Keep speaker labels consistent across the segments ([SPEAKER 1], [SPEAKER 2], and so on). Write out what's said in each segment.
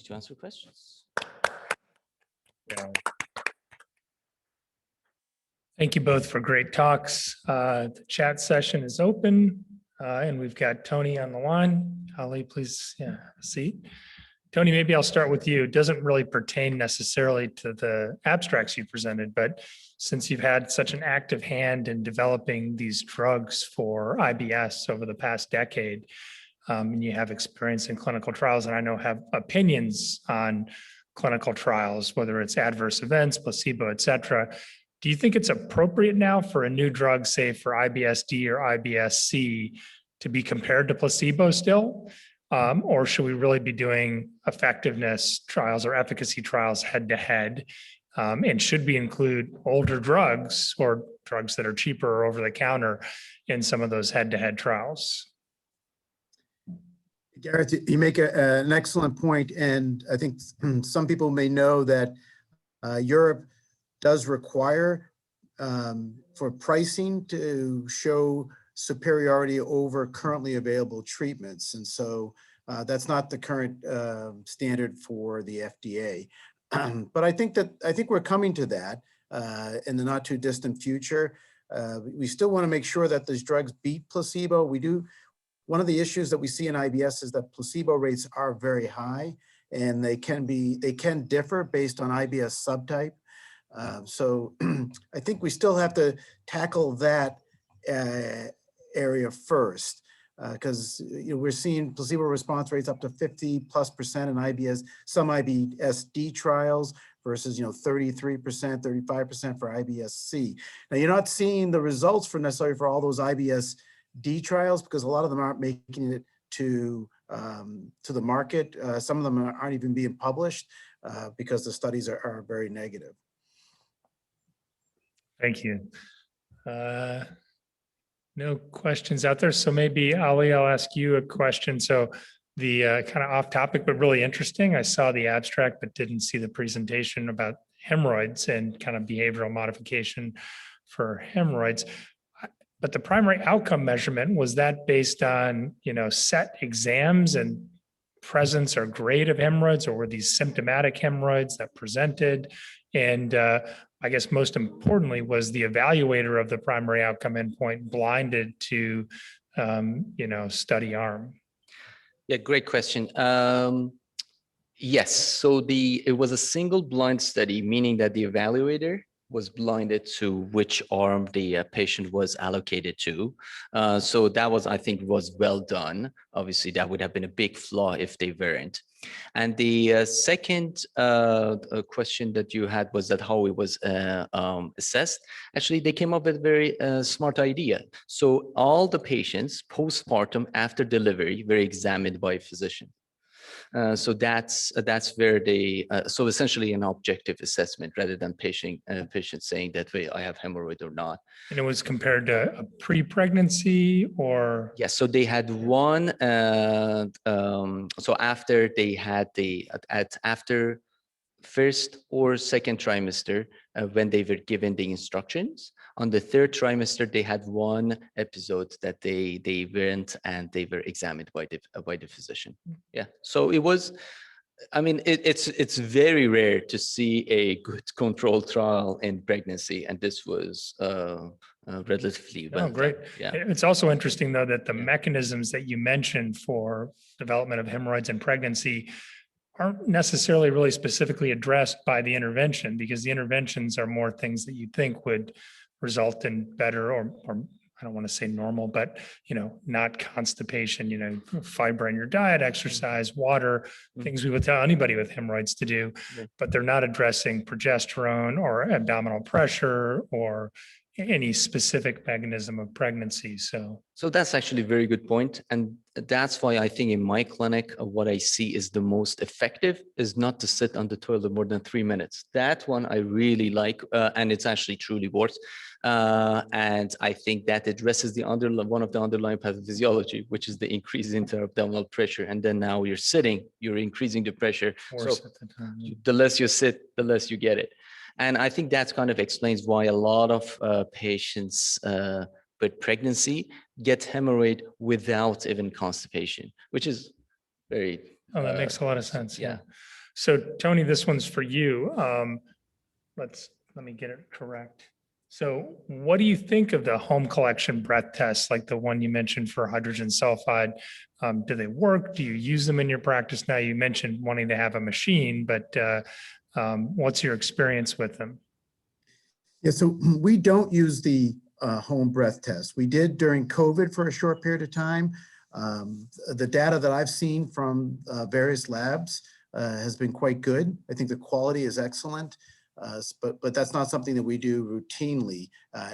[SPEAKER 1] to answer questions.
[SPEAKER 2] Yeah. Thank you both for great talks. The chat session is open, and we've got Tony on the line. Ali, please, have a seat. Tony, maybe I'll start with you. It doesn't really pertain necessarily to the abstracts you presented, but since you've had such an active hand in developing these drugs for IBS over the past decade, and you have experience in clinical trials, and I know have opinions on clinical trials, whether it's adverse events, placebo, et cetera. Do you think it's appropriate now for a new drug, say for IBS-D or IBS-C, to be compared to placebo still? Or should we really be doing effectiveness trials or efficacy trials head to head? And should we include older drugs or drugs that are cheaper or over the counter in some of those head to head trials?
[SPEAKER 3] Gareth, you make an excellent point, and I think some people may know that Europe does require for pricing to show superiority over currently available treatments. And so that's not the current standard for the FDA. But I think we're coming to that in the not too distant future. We still want to make sure that these drugs beat placebo. One of the issues that we see in IBS is that placebo rates are very high, and they can differ based on IBS subtype. So I think we still have to tackle that area first, because we're seeing placebo response rates up to 50+% in IBS, some IBS-D trials versus 33%, 35% for IBS-C. Now you're not seeing the results necessarily for all those IBS-D trials because a lot of them aren't making it to the market. Some of them aren't even being published because the studies are very negative.
[SPEAKER 2] Thank you. No questions out there. So maybe Ali, I'll ask you a question. So the kind of off topic, but really interesting. I saw the abstract, but didn't see the presentation about hemorrhoids and kind of behavioral modification for hemorrhoids. But the primary outcome measurement, was that based on, set exams and presence or grade of hemorrhoids, or were these symptomatic hemorrhoids that presented? And I guess most importantly, was the evaluator of the primary outcome endpoint blinded to, study arm?
[SPEAKER 1] Yeah, great question. Yes, so it was a single blind study, meaning that the evaluator was blinded to which arm the patient was allocated to. So that was, I think, was well done. Obviously, that would have been a big flaw if they weren't. And the second question that you had was that how it was assessed. Actually, they came up with a very smart idea. So all the patients postpartum after delivery were examined by a physician. So that's where they, so essentially an objective assessment rather than patient saying that, wait, I have hemorrhoid or not. And
[SPEAKER 2] it was compared to a pre-pregnancy or?
[SPEAKER 1] Yes, so they had one, so after they had after first or second trimester, when they were given the instructions. On the third trimester, they had one episode that they went and they were examined by the physician. Yeah, so it was, I mean, it's very rare to see a good control trial in pregnancy, and this was relatively well.
[SPEAKER 2] Oh, great.
[SPEAKER 1] Done. Yeah.
[SPEAKER 2] It's also interesting though that the mechanisms that you mentioned for development of hemorrhoids in pregnancy aren't necessarily really specifically addressed by the intervention, because the interventions are more things that you think would result in better, or I don't want to say normal, but, not constipation, fiber in your diet, exercise, water, things we would tell anybody with hemorrhoids to do, but they're not addressing progesterone or abdominal pressure or any specific mechanism of pregnancy. So
[SPEAKER 1] that's actually a very good point. And that's why I think in my clinic, what I see is the most effective is not to sit on the toilet more than 3 minutes. That one I really like, and it's actually truly works. And I think that addresses one of the underlying pathophysiology, which is the increase in intra-abdominal pressure. And then now you're sitting, you're increasing the pressure. So the less you sit, the less you get it. And I think that kind of explains why a lot of patients with pregnancy get hemorrhoid without even constipation, which is very...
[SPEAKER 2] Oh, that makes a lot of sense.
[SPEAKER 1] Yeah.
[SPEAKER 2] So Tony, this one's for you. Let me get it correct. So what do you think of the home collection breath tests, like the one you mentioned for hydrogen sulfide? Do they work? Do you use them in your practice now? You mentioned wanting to have a machine, but what's your experience with them?
[SPEAKER 3] Yeah, so we don't use the home breath test. We did during COVID for a short period of time. The data that I've seen from various labs has been quite good. I think the quality is excellent, but that's not something that we do routinely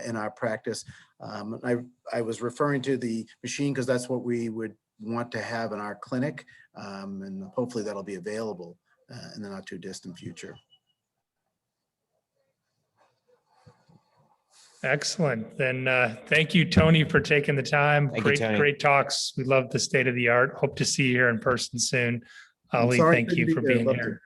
[SPEAKER 3] in our practice. I was referring to the machine because that's what we would want to have in our clinic, and hopefully that'll be available in the not too distant future.
[SPEAKER 2] Excellent. Then thank you, Tony, for taking the time.
[SPEAKER 4] Thank you, Tony.
[SPEAKER 2] Great talks. We love the state of the art. Hope to see you here in person soon.
[SPEAKER 3] I'm
[SPEAKER 2] Ali,
[SPEAKER 3] sorry I
[SPEAKER 2] thank
[SPEAKER 3] couldn't
[SPEAKER 2] you
[SPEAKER 3] be
[SPEAKER 2] for
[SPEAKER 3] there.
[SPEAKER 2] being
[SPEAKER 3] Love
[SPEAKER 2] here.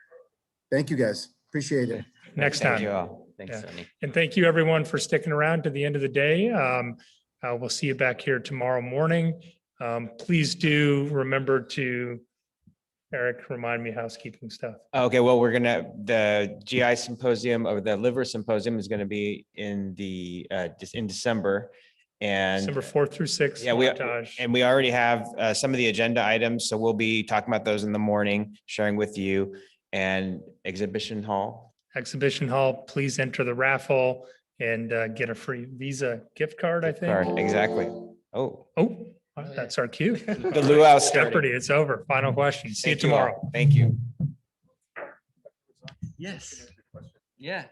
[SPEAKER 3] to. Thank you, guys. Appreciate it.
[SPEAKER 2] Next
[SPEAKER 4] Thank
[SPEAKER 2] time.
[SPEAKER 4] you all.
[SPEAKER 1] Thanks,
[SPEAKER 2] Yeah.
[SPEAKER 1] Tony.
[SPEAKER 2] And thank you, everyone, for sticking around to the end of the day. We'll see you back here tomorrow morning. Please do remember to, Eric, remind me housekeeping stuff.
[SPEAKER 4] Okay, well, the GI symposium or the liver symposium is gonna be in in December. And
[SPEAKER 2] December 4th through 6th.
[SPEAKER 4] yeah, we already have some of the agenda items, so we'll be talking about those in the morning, sharing with you. And exhibition hall.
[SPEAKER 2] Exhibition hall, please enter the raffle and get a free Visa gift card, I think.
[SPEAKER 4] Card, exactly. Oh,
[SPEAKER 2] Oh, that's our cue.
[SPEAKER 4] the luau
[SPEAKER 2] Jeopardy,
[SPEAKER 4] started.
[SPEAKER 2] it's over. Final question. See you
[SPEAKER 4] Thank you all.
[SPEAKER 2] tomorrow.
[SPEAKER 4] Thank you.
[SPEAKER 1] Yes. Yeah.